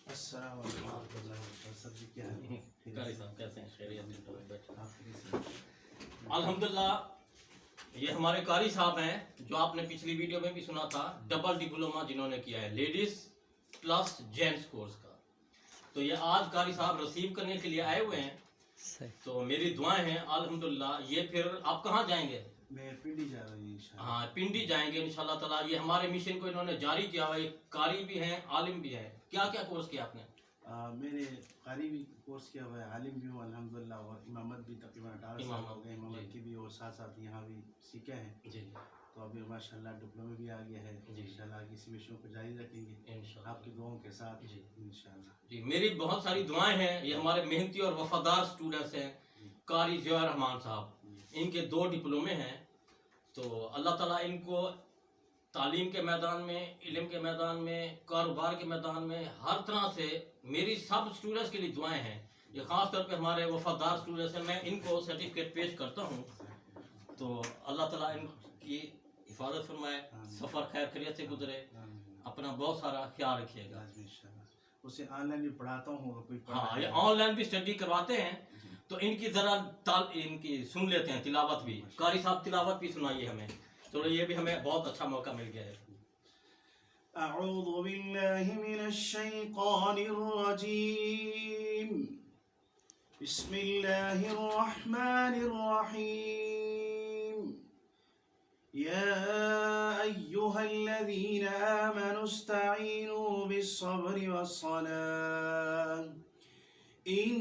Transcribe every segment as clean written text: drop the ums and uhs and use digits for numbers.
السلام علیکم ورحمۃ اللہ وبرکاتہ. سر جی کیا ہے؟ قاری صاحب کیسے ہیں؟ خیریت سے؟ الحمدللہ یہ ہمارے قاری صاحب ہیں جو آپ نے پچھلی ویڈیو میں بھی سنا تھا، ڈبل ڈپلوما جنہوں نے کیا ہے لیڈیز پلس جینٹس کورس کا. تو یہ آج قاری صاحب ریسیو کرنے کے لیے آئے ہوئے ہیں. تو میری دعائیں ہیں الحمدللہ. یہ پھر آپ کہاں جائیں گے؟ میں پنڈی جا رہا ہوں انشاءاللہ. ہاں پنڈی جائیں گے انشاءاللہ تعالیٰ. یہ ہمارے مشن کو انہوں نے جاری کیا ہوا ہے. قاری بھی ہیں، عالم بھی ہیں. کیا کیا کورس کیا آپ نے؟ میں نے قاری بھی کورس کیا ہوا ہے، عالم بھی ہوں الحمدللہ، اور امامت بھی تقریباً 18 سال ہو گئے امامت کی بھی، اور ساتھ ساتھ یہاں بھی سیکھے ہیں. جی تو ابھی ماشاءاللہ ڈپلومے بھی آ گیا ہے. انشاءاللہ آگے اسی مشن کو جاری رکھیں گے آپ کی دعاؤں کے ساتھ انشاءاللہ. جی میری بہت ساری دعائیں ہیں. یہ ہمارے محنتی اور وفادار سٹوڈنٹس ہیں. قاری ضیاء الرحمان صاحب، ان کے 2 ڈپلومے ہیں. تو اللہ تعالیٰ ان کو تعلیم کے میدان میں، علم کے میدان میں، کاروبار کے میدان میں ہر طرح سے، میری سب سٹوڈنٹس کے لیے دعائیں ہیں. یہ خاص طور پہ ہمارے وفادار سٹوڈنٹس ہیں. میں ان کو سرٹیفکیٹ پیش کرتا ہوں. تو اللہ تعالیٰ ان کی حفاظت فرمائے، سفر خیر خیریت سے گزرے. اپنا بہت سارا خیال رکھیے گا. اسے آن لائن بھی پڑھاتا ہوں. کوئی ہاں یہ آن لائن بھی اسٹڈی کرواتے ہیں. تو ان کی ذرا ان کی سن لیتے ہیں تلاوت بھی. قاری صاحب تلاوت بھی سنائیے ہمیں. تو یہ بھی ہمیں بہت اچھا موقع مل گیا ہے. اعوذ باللہ من الشیطان الرجیم. بسم اللہ الرحمن الرحیم. یا ایہا الذین آمنوا استعینوا بالصبر والصلاة ان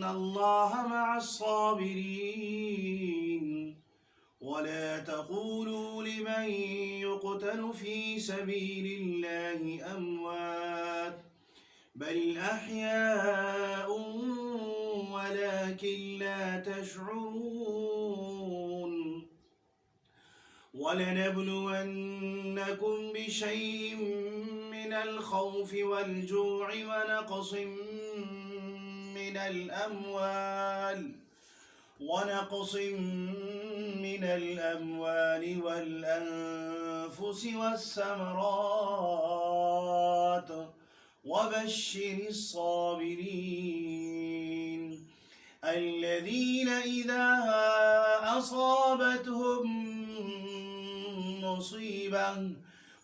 اللہ مع الصابرین. ولا تقولوا لمن يقتل في سبيل الله أموات بل أحياء ولكن لا تشعرون. ولنبلونكم بشيء من الخوف والجوع ونقص من الأموال والأنفس والثمرات وبشر الصابرين الذين إذا أصابتهم مصيبة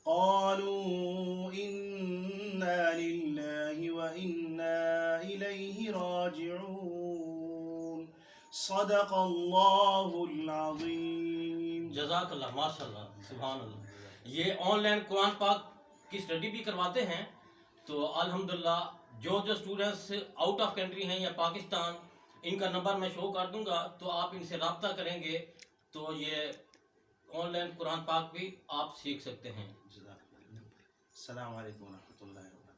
قالوا إنا لله وإنا إليه راجعون. صدق اللہ العظیم. جزاک اللہ، ماشاء اللہ، سبحان اللہ. یہ آن لائن قرآن پاک کی اسٹڈی بھی کرواتے ہیں. تو الحمدللہ جو اسٹوڈنٹس آؤٹ آف کنٹری ہیں یا پاکستان، ان کا نمبر میں شو کر دوں گا. تو آپ ان سے رابطہ کریں گے تو یہ آن لائن قرآن پاک بھی آپ سیکھ سکتے ہیں. السلام علیکم ورحمۃ اللہ وبرکاتہ.